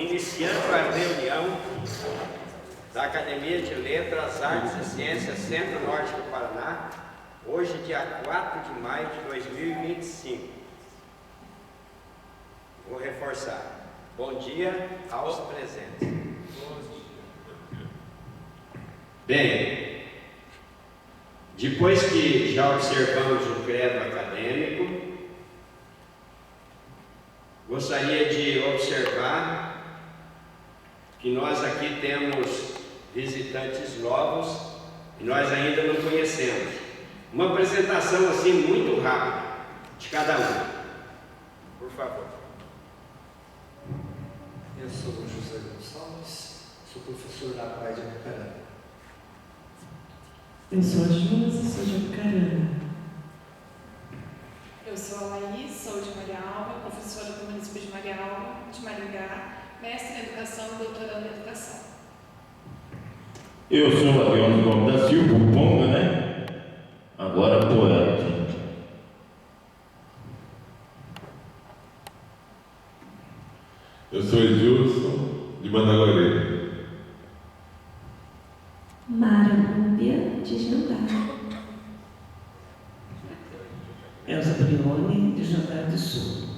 Iniciando a reunião da Academia de Letras, Artes e Ciências Centro-Norte do Paraná, hoje, dia 4 de maio de 2025. Vou reforçar. Bom dia aos presentes. Bem, depois que já observamos o credo acadêmico, gostaria de observar que nós aqui temos visitantes novos e nós ainda não conhecemos. Uma apresentação assim muito rápida de cada um. Por favor. Eu sou o José Gonçalves, sou professor da Praia de Apucarana. Eu sou a Josi, sou de Apucarana. Eu sou a Laís, sou de Maria Alva, professora do município de Maria Alva, de Maringá, mestre em Educação e doutorando em Educação. Eu sou o Adriano Gomes da Silva, o Ponga, né? Agora poeta. Eu sou Edilson, de Mandaguareira. Mara Núbia, de Jandar. Elza Brioni, de Jandar do Sul.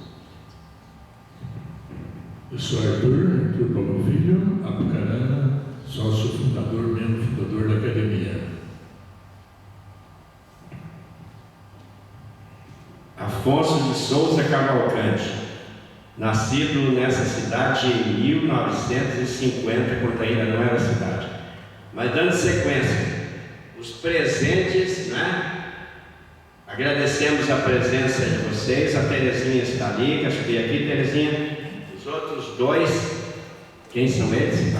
Eu sou Arthur Paulo Filho, Apucarana, sócio fundador, membro fundador da academia. Afonso de Souza Cavalcante, nascido nessa cidade em 1950, quando ainda não era cidade. Mas dando sequência, os presentes, né? Agradecemos a presença de vocês. A Terezinha está ali, que acho que aqui, Terezinha. Os outros dois, quem são eles?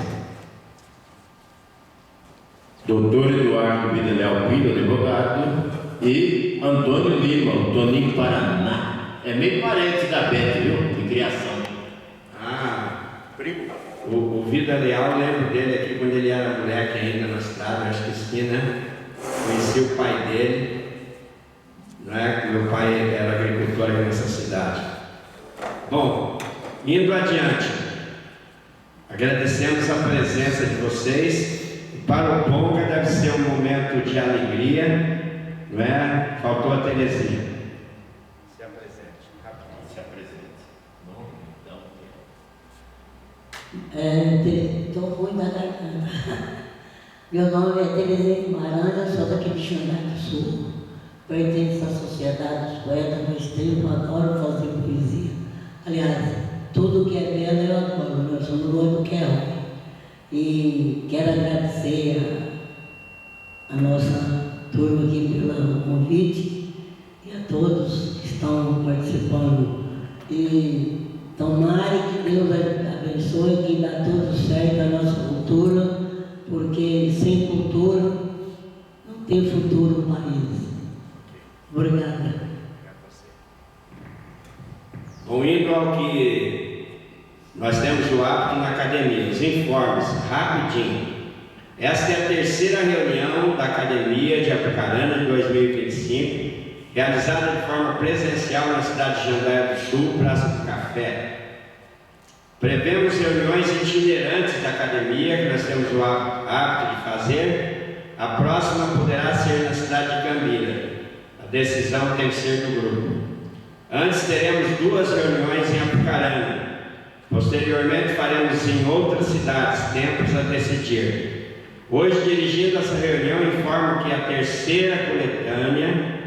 Doutor Eduardo Videléu Pinho, advogado, e Antônio Lima, o Toninho Paraná. É meio parente da Bete, viu? De criação. Ah, primo. O Vida Leal, lembro dele aqui quando ele era moleque ainda na cidade, acho que sim, né? Conheci o pai dele, não é? Meu pai era agricultor aqui nessa cidade. Bom, indo adiante, agradecemos a presença de vocês. E para o Ponga deve ser um momento de alegria, não é? Faltou a Terezinha. Se apresente, rapidinho. Se apresente. Não. Estou ruim da garganta. Meu nome é Terezinha Guimarães, eu sou daqui de Xandar do Sul. Pertenço à Sociedade dos Poetas do Extremo, adoro fazer poesia. Aliás, tudo que é belo eu adoro, eu sou no outro que é ruim. E quero agradecer a nossa turma aqui pelo convite e a todos que estão participando. E tomara que Deus abençoe, que dá tudo certo a nossa cultura, porque sem cultura não tem futuro no país. Obrigada. Bom, indo ao que nós temos o hábito na academia, os informes, rapidinho. Esta é a terceira reunião da Academia de Apucarana de 2025, realizada de forma presencial na cidade de Jandar do Sul, Praça do Café. Prevemos reuniões itinerantes da academia, que nós temos o hábito de fazer. A próxima poderá ser na cidade de Cambira. A decisão tem que ser do grupo. Antes teremos 2 reuniões em Apucarana. Posteriormente faremos em outras cidades, tempos a decidir. Hoje, dirigindo essa reunião, informo que a terceira coletânea,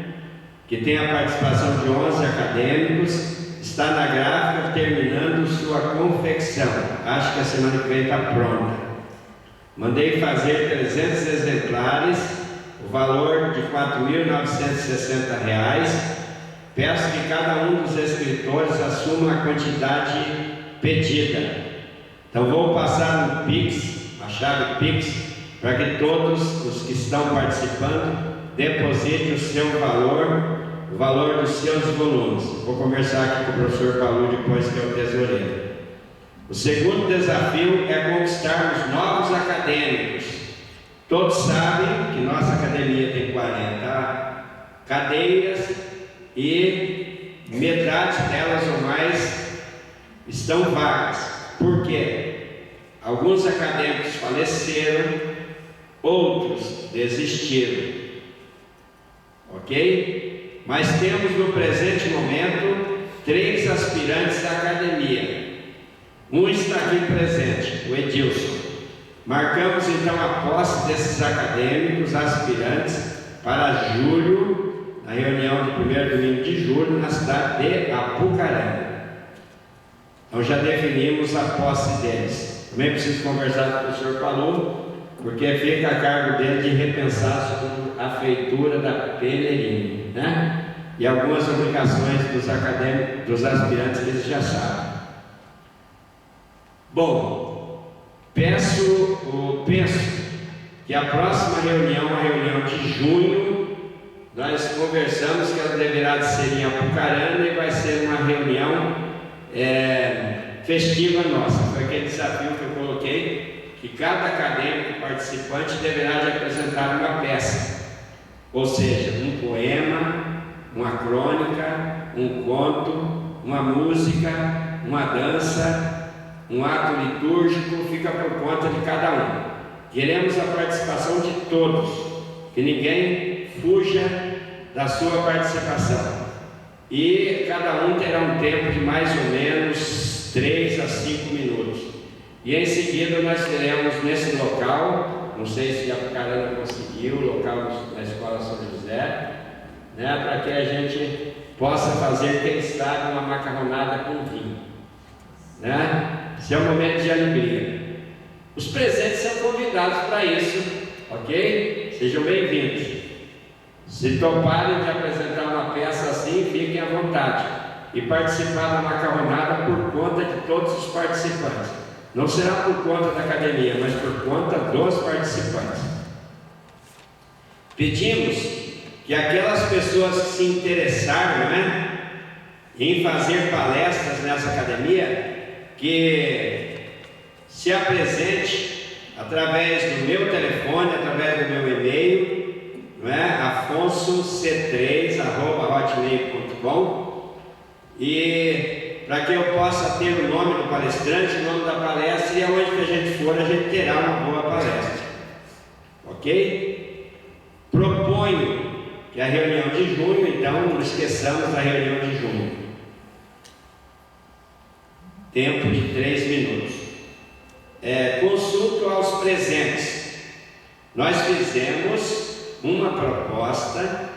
que tem a participação de 11 acadêmicos, está na gráfica terminando sua confecção. Acho que a semana que vem está pronta. Mandei fazer 300 exemplares, o valor de R$ 4.960. Peço que cada um dos escritores assuma a quantidade pedida. Então vou passar um Pix, a chave Pix, para que todos os que estão participando depositem o seu valor, o valor dos seus volumes. Vou conversar aqui com o professor Paulo depois, que é o tesoureiro. O segundo desafio é conquistarmos novos acadêmicos. Todos sabem que nossa academia tem 40 cadeiras e metade delas ou mais estão vagas. Por quê? Alguns acadêmicos faleceram, outros desistiram, ok? Mas temos no presente momento 3 aspirantes da academia. Um está aqui presente, o Edilson. Marcamos então a posse desses acadêmicos aspirantes para julho, na reunião do primeiro domingo de julho, na cidade de Apucarana. Então já definimos a posse deles. Também preciso conversar com o professor Palumbo, porque fica a cargo dele de repensar sobre a feitura da Pelourinho, né? E algumas obrigações dos acadêmicos, dos aspirantes, que eles já sabem. Bom, penso que a próxima reunião, a reunião de junho, nós conversamos que ela deverá ser em Apucarana e vai ser uma reunião festiva nossa. Foi aquele desafio que eu coloquei, que cada acadêmico participante deverá de apresentar uma peça, ou seja, um poema, uma crônica, um conto, uma música, uma dança, um ato litúrgico, fica por conta de cada um. Queremos a participação de todos, que ninguém fuja da sua participação. E cada um terá um tempo de mais ou menos 3 a 5 minutos. E em seguida nós teremos nesse local, não sei se a Apucarana conseguiu, o local da Escola São José, né, para que a gente possa fazer, quem sabe, uma macarronada com vinho, né? Esse é um momento de alegria. Os presentes são convidados para isso, ok? Sejam bem-vindos. Se toparem de apresentar uma peça assim, fiquem à vontade. E participar da macarronada por conta de todos os participantes. Não será por conta da academia, mas por conta dos participantes. Pedimos que aquelas pessoas que se interessaram, né, em fazer palestras nessa academia, que se apresente através do meu telefone, através do meu e-mail, não é? afonsoc3@hotmail.com, e para que eu possa ter o nome do palestrante, o nome da palestra, e aonde que a gente for, a gente terá uma boa palestra, ok? Proponho que a reunião de junho, então, não esqueçamos da reunião de junho. Tempo de 3 minutos. Consulto aos presentes. Nós fizemos uma proposta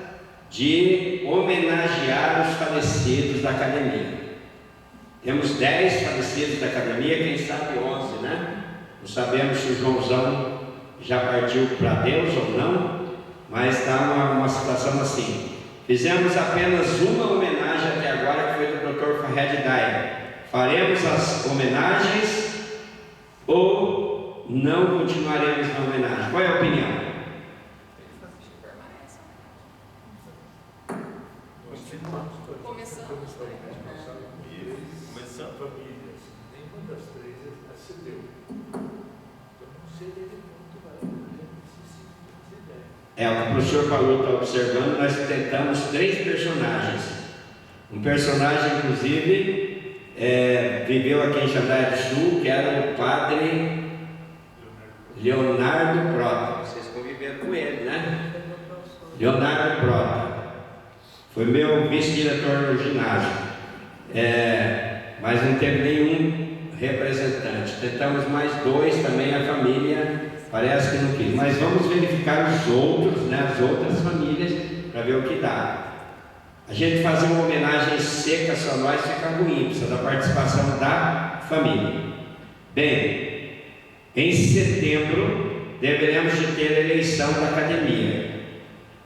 de homenagear os falecidos da academia. Temos 10 falecidos da academia, quem sabe 11, né? Não sabemos se o Joãozão já partiu para Deus ou não, mas está uma situação assim. Fizemos apenas uma homenagem até agora, que foi do Dr. Fahed Daia. Faremos as homenagens ou não continuaremos na homenagem? Qual é a opinião? Começando famílias. Nenhuma das 3 acendeu. Então não seria muito O que o professor falou, está observando, nós tentamos 3 personagens. Um personagem, inclusive, viveu aqui em Jandaia do Sul, que era o padre Leonardo Prota. Vocês conviveram com ele, né? Leonardo Prota. Foi meu vice-diretor no ginásio. Mas não teve nenhum representante. Tentamos mais 2 também, a família parece que não quis. Mas vamos verificar os outros, né, as outras famílias, para ver o que dá. A gente fazer uma homenagem seca só nós fica ruim, precisa da participação da família. Bem, em setembro deveremos de ter a eleição da academia,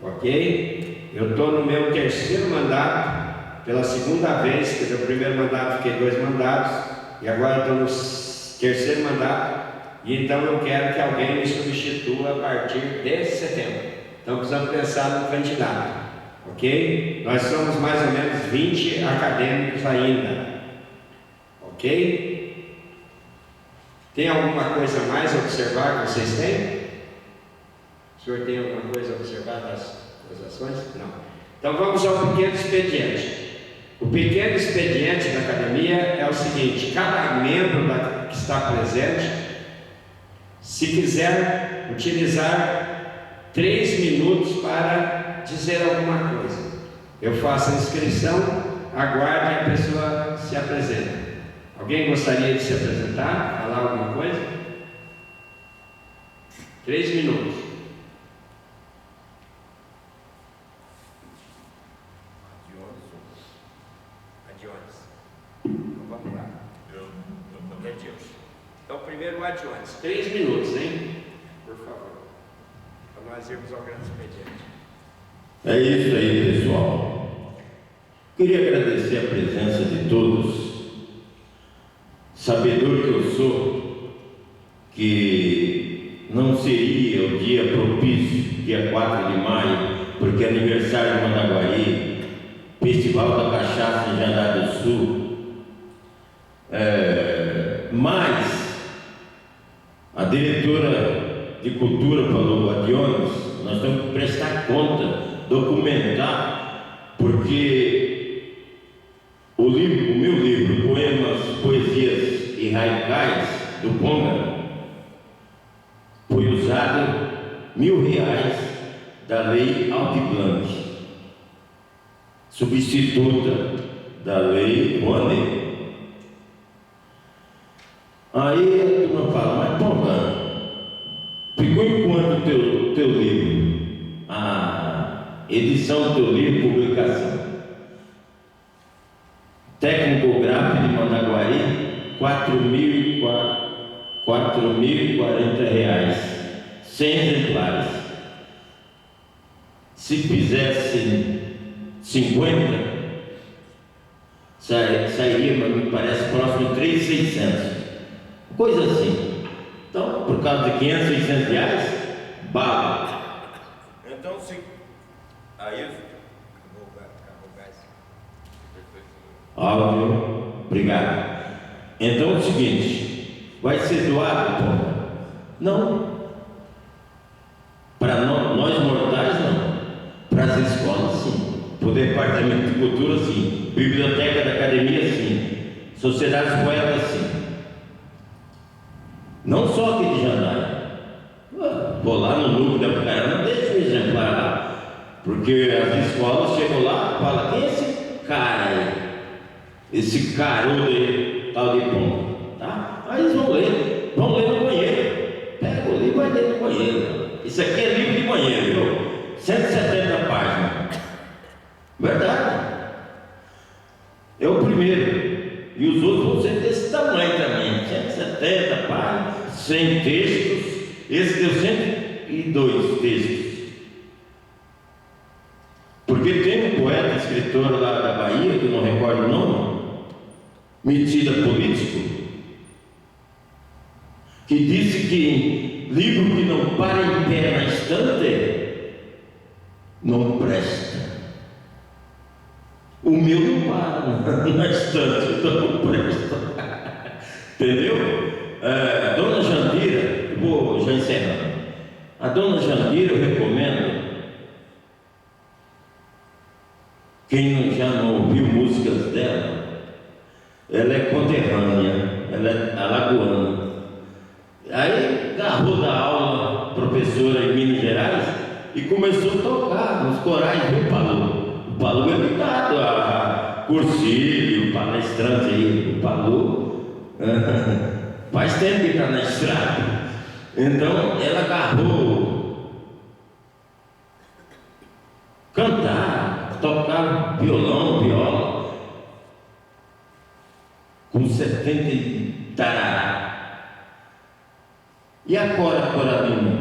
ok? Eu estou no meu 3º mandato, pela 2ª vez, quer dizer, o primeiro mandato fiquei 2 mandatos, e agora estou no 3º mandato, e então eu quero que alguém me substitua a partir de setembro. Então precisamos pensar no candidato. Ok? Nós somos mais ou menos 20 acadêmicos ainda. Ok? Tem alguma coisa a mais a observar que vocês têm? O senhor tem alguma coisa a observar das ações? Não. Então vamos ao pequeno expediente. O pequeno expediente da academia é o seguinte: cada membro que está presente se quiser utilizar 3 minutos para dizer alguma coisa. Eu faço a inscrição, aguarde a pessoa se apresenta. Alguém gostaria de se apresentar, falar alguma coisa? 3 minutos. Então vamos lá. Então primeiro o Adiones. 3 minutos, hein? Por favor. Para nós irmos ao grande expediente. É isso aí, pessoal. Queria agradecer a presença de todos. Sabedor que eu sou, que não seria o dia propício, dia 4 de maio, porque é aniversário de Mandaguari, Festival da Cachaça em Jandar do Sul. Mas a diretora de cultura falou, Adiones, nós temos que prestar conta, documentar, porque o meu livro, Poemas, Poesias e Raicais, do Ponga, foi usado R$1.000 da Lei Aldir Blanc, substituta da Lei Rouanet. Aí a turma fala, mas Ponga, ficou em quanto o teu livro? A edição do teu livro, publicação. Técnico-gráfico de Mandaguari, R$4.040, 100 exemplares. Se fizesse 50, sairia, mas me parece, próximo de 3.600. Coisa assim. Então, por causa de 500, 600 reais, bala. Então, se... Aí, acabou o gás. Áudio, obrigado. Então, é o seguinte, vai ser doado, pô? Não. Para nós mortais, não. Para as escolas, sim. Para o Departamento de Cultura, sim. Biblioteca da Academia, sim. Sociedades Poetas, sim. Não só aqui de Jandar. Vou lá no núcleo da Apucarana, deixa um exemplar lá. Porque as escolas chegam lá e falam, quem é esse cara aí? Esse carudo aí, tal de Ponga. Tá? Aí eles vão ler no banheiro. Pega o livro e vai ler no banheiro. Isso aqui é livro de banheiro, viu? 170 páginas. Verdade. É o primeiro. E os outros vão ser desse tamanho também. 170 páginas, 100 textos. Esse deu 102 textos. Porque tem um poeta, escritor lá da Bahia, que eu não recordo o nome, metida político, que disse que livro que não para em pé na estante não presta. O meu não para na estante, então não presta. Entendeu? A dona Jandira, eu vou já encerrando. A dona Jandira, eu recomendo, quem já não ouviu músicas dela, ela é conterrânea, ela é alagoana. Aí agarrou da aula professora em Minas Gerais e começou a tocar nos corais do Palu. O Palu é ligado a Cursilho, palestrante aí, o Palu. Faz tempo que está na estrada. Então ela agarrou cantar, tocar violão, viola, com 70 e tarará. E a Coralina,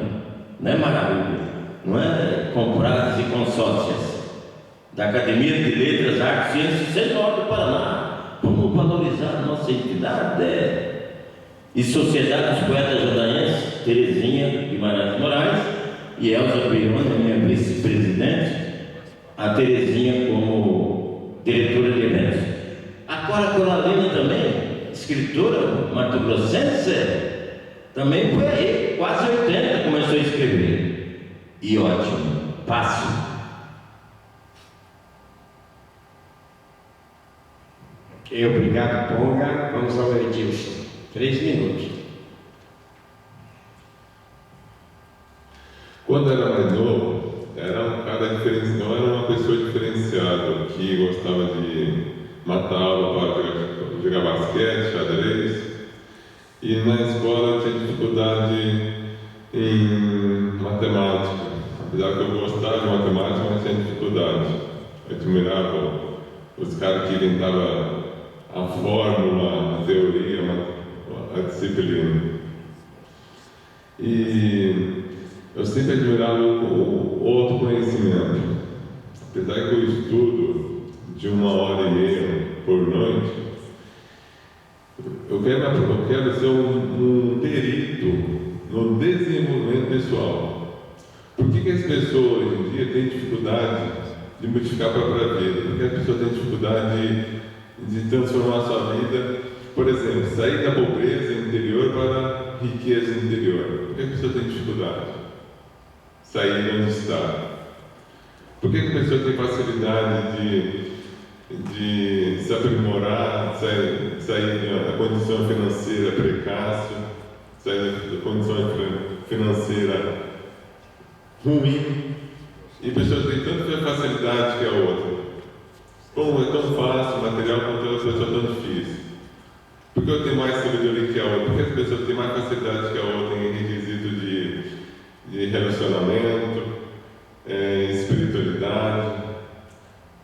não é maravilha, não é compradas e consórcias da Academia de Letras, Artes, Ciências e Ciências do Paraná. Vamos valorizar a nossa entidade. E Sociedade dos Poetas Jandaienses, Terezinha Guimarães Moraes e Elza Briona, minha vice-presidente, a Terezinha como diretora de eventos. A Cora Coralina também, escritora mato-grossense, também foi aí, quase 80, começou a escrever. E ótimo, fácil. Ok, obrigado, Ponga. Vamos ao Edilson. 3 minutos. Quando era mais novo, era um cara diferenciado, não era uma pessoa diferenciada, que gostava de matar aula para jogar basquete, xadrez. E na escola eu tinha dificuldade em matemática. Apesar que eu gostava de matemática, mas tinha dificuldade. Eu admirava os caras que inventavam a fórmula, a teoria, a disciplina. E eu sempre admirava o autoconhecimento. Apesar que eu estudo de 1h30 por noite, eu quero ser um perito no desenvolvimento pessoal. Por que as pessoas hoje em dia têm dificuldade de modificar a própria vida? Por que as pessoas têm dificuldade de transformar a sua vida? Por exemplo, sair da pobreza interior para a riqueza interior. Por que as pessoas têm dificuldade? Sair de onde está. Por que a pessoa tem facilidade de se aprimorar, sair da condição financeira precária, sair da condição financeira ruim, e a pessoa tem tanta facilidade que a outra? Como é tão fácil, material, quanto a pessoa é tão difícil? Por que eu tenho mais sabedoria que a outra? Por que as pessoas têm mais facilidade que a outra em requisito de relacionamento, espiritualidade?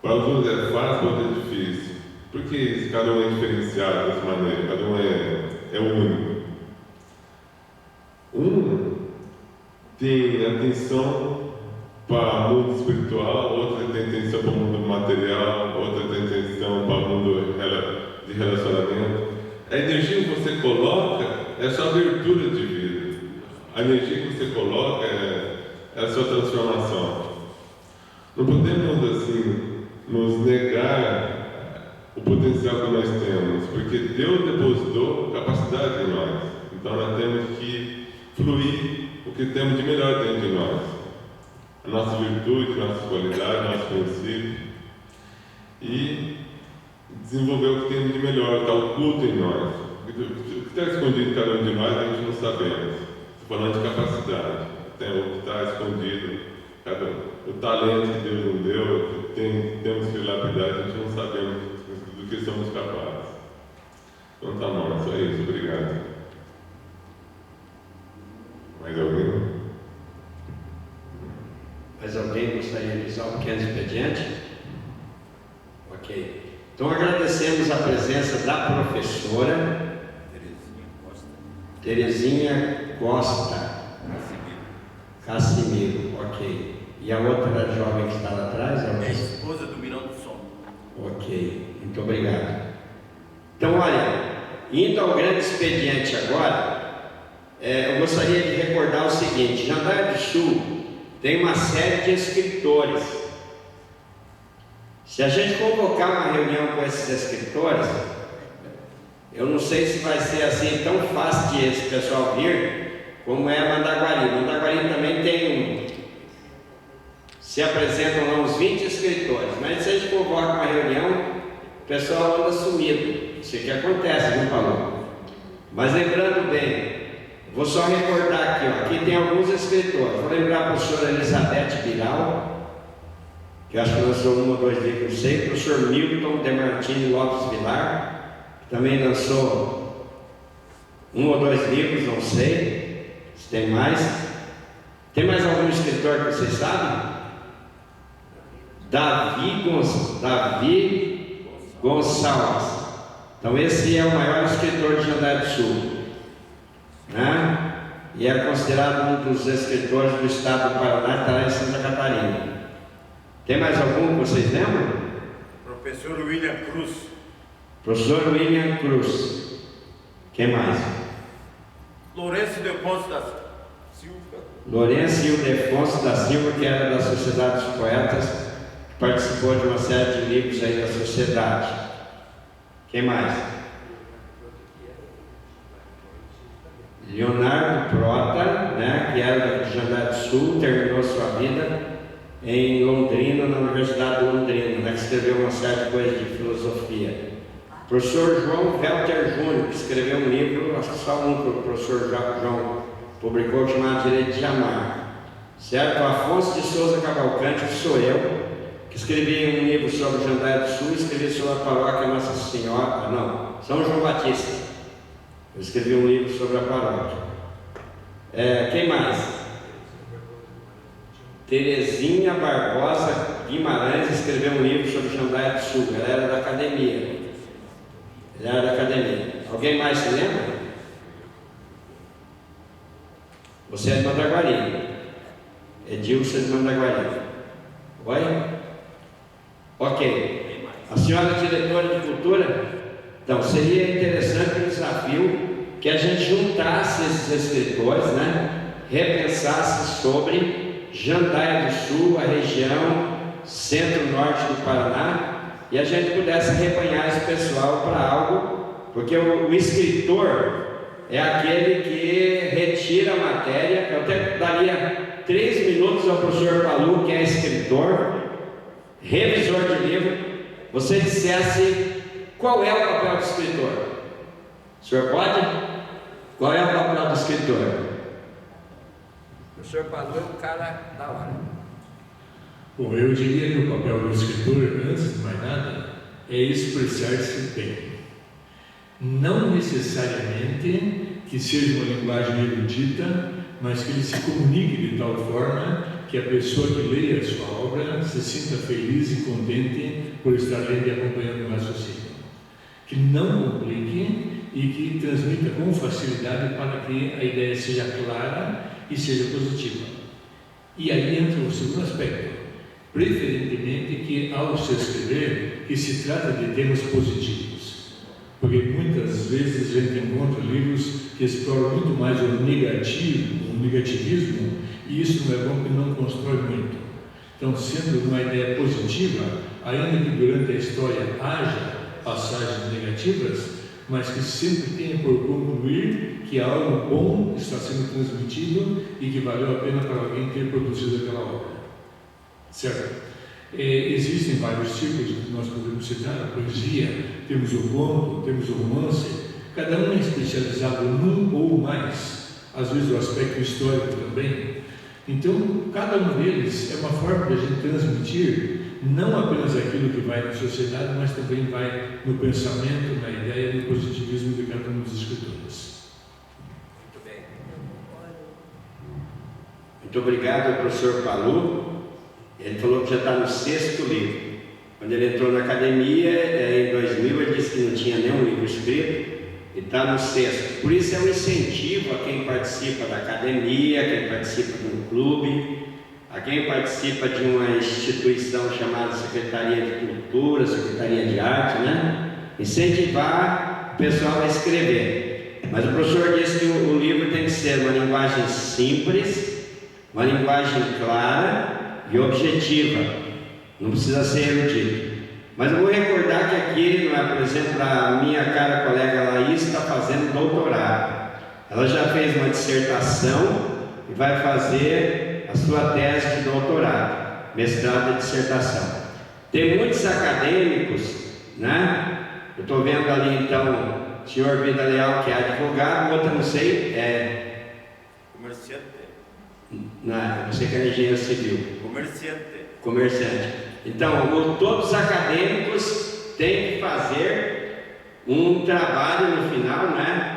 Para alguns é fácil, para outros é difícil. Porque cada um é diferenciado dessa maneira, cada um é único. Um tem atenção para o mundo espiritual, outro tem atenção para o mundo material, outro tem atenção para o mundo de relacionamento. A energia que você coloca é a sua abertura de vida. A energia que você coloca é a sua transformação. Não podemos, assim, nos negar o potencial que nós temos, porque Deus depositou capacidade em nós. Então nós temos que fluir o que temos de melhor dentro de nós. A nossa virtude, nossas qualidades, nossos princípios. E desenvolver o que temos de melhor, está oculto em nós. O que está escondido em cada um de nós, a gente não sabemos. Estou falando de capacidade. O que está escondido, o talento que Deus nos deu, temos que lapidar, a gente não sabemos do que somos capazes. Então tá bom, é só isso, obrigado. Mais alguém? Mais alguém gostaria de usar um pequeno expediente? Ok. Então agradecemos a presença da professora Terezinha Costa Cassimiro, ok. E a outra jovem que está lá atrás? É a esposa do Mirão do Som. Ok, muito obrigado. Então, olha, indo ao grande expediente agora, eu gostaria de recordar o seguinte: Jandaia do Sul tem uma série de escritores. Se a gente convocar uma reunião com esses escritores, eu não sei se vai ser assim tão fácil de esse pessoal vir como é Mandaguari. Mandaguari também tem se apresentam lá uns 20 escritores, mas se a gente convoca uma reunião, o pessoal anda sumido. Isso que acontece, viu, Paulo? Mas lembrando bem, vou só recordar aqui, ó, aqui tem alguns escritores. Vou lembrar a professora Elizabeth Biral, que eu acho que lançou 1 ou 2 livros, não sei. O professor Milton Demartini Lopes Vilar, que também lançou 1 ou 2 livros, não sei se tem mais. Tem mais algum escritor que vocês sabem? Davi Gonçalves. Então esse é o maior escritor de Jandaia do Sul, né? E é considerado um dos escritores do estado do Paraná, que está lá em Santa Catarina. Tem mais algum que vocês lembram? Professor William Cruz. Professor William Cruz. Quem mais? Lourenço Defonso da Silva. Lourenço Ildefonso da Silva, que era da Sociedade dos Poetas, participou de uma série de livros aí da sociedade. Quem mais? Leonardo Prota, né, que era de Jandaia do Sul, terminou sua vida em Londrina, na Universidade de Londrina, né, que escreveu uma série de coisas de filosofia. Professor João Velter Júnior, que escreveu um livro, acho que só um que o professor João publicou, chamado Direito de Amar. certo? O Afonso de Souza Cavalcante, que sou eu, que escrevi um livro sobre o Jandaia do Sul, escrevi sobre a paróquia Nossa Senhora, não, São João Batista. Eu escrevi um livro sobre a paróquia. Quem mais? Terezinha Barbosa Guimarães escreveu um livro sobre o Jandaia do Sul. Ela era da academia. Alguém mais se lembra? Você é de Mandaguari. Edilson é de Mandaguari. Oi? Ok. A senhora diretora de cultura? Então, seria interessante um desafio que a gente juntasse esses escritores, né? Repensasse sobre Jandaia do Sul, a região centro-norte do Paraná, e a gente pudesse rebanhar esse pessoal para algo, porque o escritor é aquele que retira a matéria. Eu até daria 3 minutos ao professor Palu, que é escritor, revisor de livro, você dissesse qual é o papel do escritor. O senhor pode? Qual é o papel do escritor? O senhor Palu é um cara da hora. Bom, eu diria que o papel do escritor, antes de mais nada, é expressar-se bem. Não necessariamente que seja uma linguagem erudita, mas que ele se comunique de tal forma que a pessoa que leia a sua obra se sinta feliz e contente por estar lendo e acompanhando o raciocínio. Que não complique e que transmita com facilidade para que a ideia seja clara e seja positiva. E aí entra o segundo aspecto, preferentemente que ao se escrever, que se trata de temas positivos, porque muitas vezes a gente encontra livros que exploram muito mais o negativismo, e isso não é bom, que não constrói muito. Então, sendo uma ideia positiva, ainda que durante a história haja passagens negativas, mas que sempre tenha por concluir que algo bom está sendo transmitido e que valeu a pena para alguém ter produzido aquela obra. Certo? Existem vários tipos que nós podemos citar: a poesia, temos o conto, temos o romance, cada um é especializado num ou mais, às vezes o aspecto histórico também. Então, cada um deles é uma forma de a gente transmitir não apenas aquilo que vai na sociedade, mas também vai no pensamento, na ideia e no positivismo de cada um dos escritores. Muito bem. Muito obrigado, professor Palu. Ele falou que já está no 6º livro. Quando ele entrou na academia, em 2000, ele disse que não tinha nenhum livro escrito, e está no 6º. Por isso é um incentivo a quem participa da academia, a quem participa de um clube, a quem participa de uma instituição chamada Secretaria de Cultura, Secretaria de Arte, né? Incentivar o pessoal a escrever. Mas o professor disse que o livro tem que ser uma linguagem simples, uma linguagem clara e objetiva. Não precisa ser erudito. Mas eu vou recordar que aqui, por exemplo, a minha cara colega Laís está fazendo doutorado. Ela já fez uma dissertação e vai fazer a sua tese de doutorado, mestrado e dissertação. Tem muitos acadêmicos, né? Eu estou vendo ali então o senhor Vida Leal, que é advogado, outro não sei, Comerciante. Não sei que é engenheiro civil. Comerciante. Então, todos os acadêmicos têm que fazer um trabalho no final, né?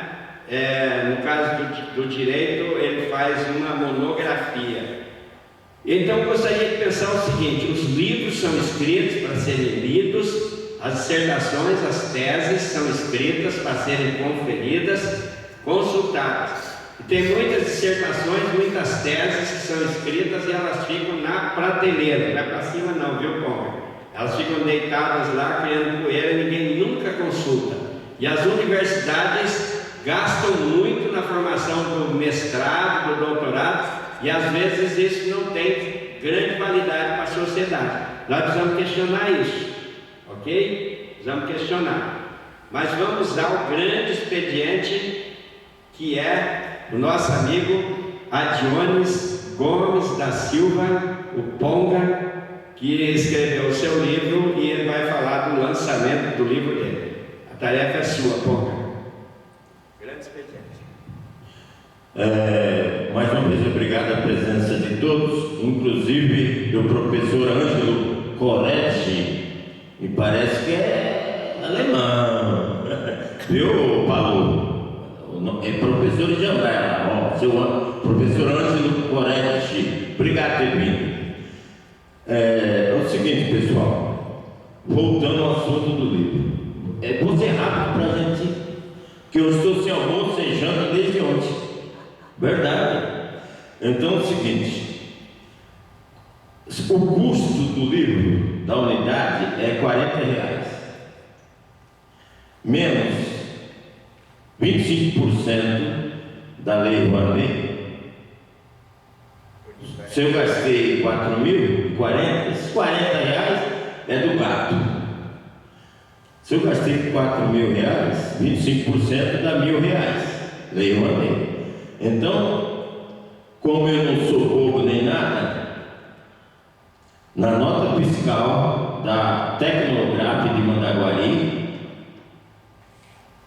No caso do direito, ele faz uma monografia. Então, eu gostaria de pensar o seguinte: os livros são escritos para serem lidos, as dissertações, as teses são escritas para serem conferidas, consultadas. E tem muitas dissertações, muitas teses que são escritas e elas ficam na prateleira, não é para cima não, viu, Conga? Elas ficam deitadas lá, criando poeira, e ninguém nunca consulta. E as universidades gastam muito na formação do mestrado, do doutorado, e às vezes isso não tem grande validade para a sociedade. Nós precisamos questionar isso, ok? Precisamos questionar. Mas vamos ao grande expediente, que é o nosso amigo Adiones Gomes da Silva, o Ponga, que escreveu o seu livro e ele vai falar do lançamento do livro dele. A tarefa é sua, Ponga. Mais uma uma vez obrigado à presença de todos, inclusive do professor Ângelo Coretti, me parece que é alemão, viu, Paulo? É professor de Jandaia, ó, seu professor Ângelo Coretti, obrigado por ter vindo. É o seguinte, pessoal, voltando ao assunto do livro, vou ser rápido para a gente, que eu estou sem almoço, sem janta desde ontem, verdade? Então é o seguinte, o custo do livro, da unidade, é R$40, menos 25% da Lei Rouanet. Se eu gastei 4.040, esses R$40 é do gato. Se eu gastei R$4.000, 25% dá R$1.000, Lei Rouanet. Então, como eu não sou bobo nem nada, na nota fiscal da Tecnograf de Mandaguari,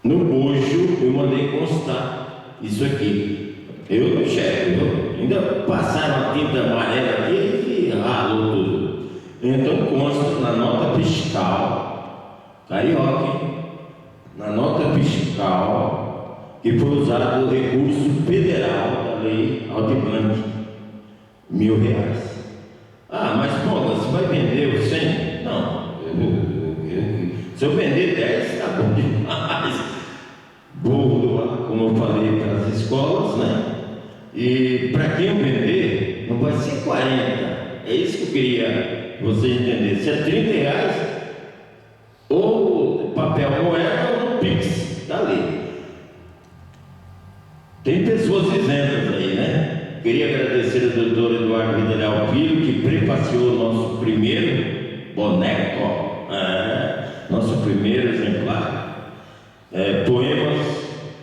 no bojo eu mandei constar isso aqui. Eu não checo, ainda passaram a tinta amarela aqui e ralou tudo. Então consta na nota fiscal, carioca, hein? Na nota fiscal que foi usado o recurso federal da lei Aldir Blanc, R$1.000. Ah, mas pô, você vai vender os 100? Não, se eu vender 10, tá bom demais. Burro, como eu falei para as escolas, né? E para quem eu vender, não vai ser 40. É isso que eu queria que você entendesse. Se é R$30, ou papel moeda ou no Pix, tá ali. Tem pessoas isentas aí, né? Queria agradecer ao doutor Eduardo Videral Filho, que prefaciou o nosso primeiro boneco, nosso primeiro exemplar. Poemas,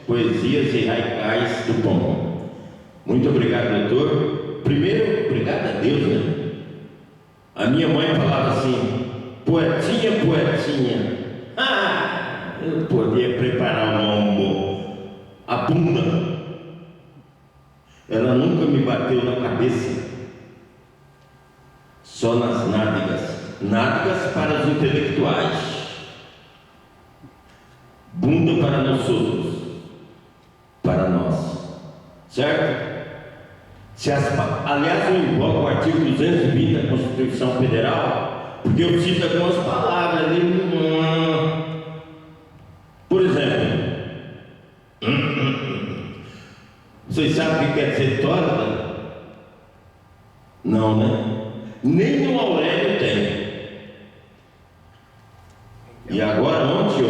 poesias e haikais do Pão. Muito obrigado, doutor. Primeiro, obrigado a Deus, né? A minha mãe falava assim, poetinha, poetinha. Eu podia preparar o lombo, a bunda. Ela nunca me bateu na cabeça, só nas nádegas. Nádegas para os intelectuais. Bunda para nós outros, para nós, certo? Aliás, eu invoco o artigo 220 da Constituição Federal, porque eu cito algumas palavras ali. Por exemplo, vocês sabem o que quer dizer torta? Não, né? Nem no Aurélio tem. E agora, ontem,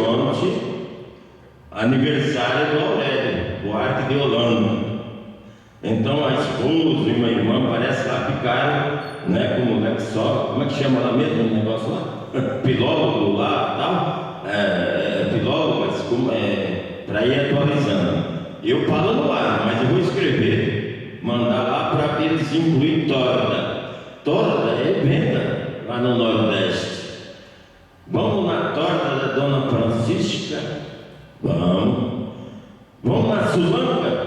aniversário do Aurélio, Buarque de Holanda. Então a esposa e uma irmã parece lá ficaram, né, com o moleque só, como é que chama lá mesmo o negócio lá? Filólogo lá, tal, filólogo, para ir atualizando. Eu falo no ar, mas eu vou escrever, mandar lá para eles incluir torta. Torta é venda lá no Nordeste. Vamos na torta da Dona Francisca? Vamos. Vamos na Sulanca?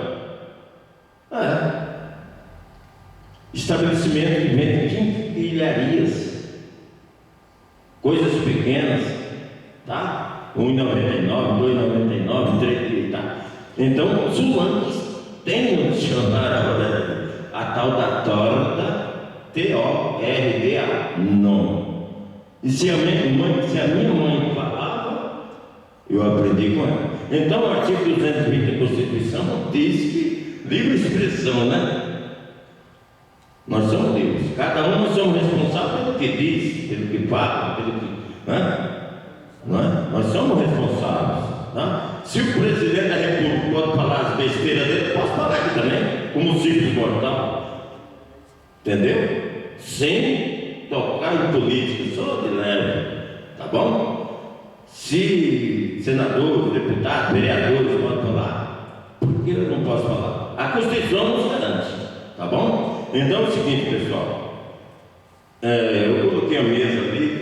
Estabelecimento que vende quinquilharias, coisas pequenas, tá? R$1,99, R$2,99, R$3, tá? Então, Sulanques tem no dicionário a tal da torta, T-O-R-D-A, não. E se a minha mãe falava, eu aprendi com ela. Então, o artigo 220 da Constituição diz que livre expressão, né? Nós somos livres. Cada um nós somos responsáveis pelo que diz, pelo que fala, pelo que... Né? Não é? Nós somos responsáveis. Tá? Se o presidente da República pode falar as besteiras dele, eu posso falar aqui também, como simples mortal. Entendeu? Sem tocar em política, só de leve. Tá bom? Se senadores, deputados, vereadores podem falar, por que eu não posso falar? A Constituição nos garante. Tá bom? Então é o seguinte, pessoal. Eu coloquei a mesa ali.